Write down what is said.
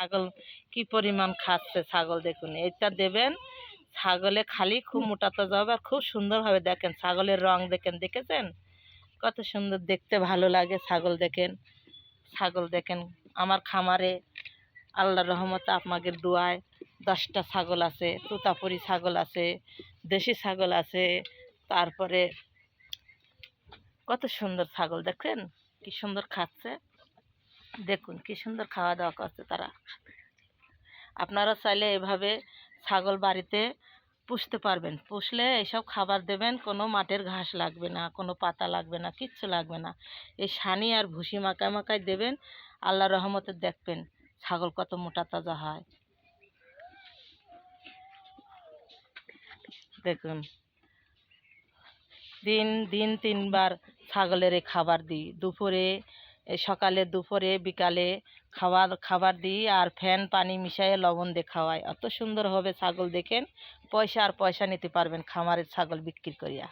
ছাগল কি পরিমাণ খাচ্ছে ছাগল দেখুন। এটা দেবেন, ছাগলে খালি খুব মোটা তাজা হবে আর খুব সুন্দরভাবে দেখেন ছাগলের রং দেখেন, দেখেছেন কত সুন্দর দেখতে ভালো লাগে ছাগল দেখেন। ছাগল দেখেন আমার খামারে আল্লাহর রহমতে আপনাদের দোয়ায় 10টা ছাগল আছে, তোতাপুরি ছাগল আছে, দেশি ছাগল আছে, তারপরে কত সুন্দর ছাগল দেখেন কি সুন্দর খাচ্ছে, দেখুন কি সুন্দর খাওয়া দাওয়া করছে তারা। আপনারা চাইলে এভাবে ছাগল বাড়িতে পুষতে পারবেন। পুষলে এইসব খাবার দেবেন, কোনো মাঠের ঘাস লাগবে না, কোনো পাতা লাগবে না, কিচ্ছু লাগবে না। এই সানি আর ভুসি মাখায় মাখায় দেবেন, আল্লাহর রহমতে দেখবেন ছাগল কত মোটা তাজা হয়। দেখুন দিন দিন 3বার ছাগলের এই খাবার দিই, দুপুরে সকালে দুপুরে বিকালে খাবার দিই আর ফ্যান পানি মিশিয়ে লবণ দিয়ে খাওয়াই। অত সুন্দর হবে ছাগল দেখেন, পয়সা আর পয়সা নিতে পারবেন খামারের ছাগল বিক্রি করিয়া।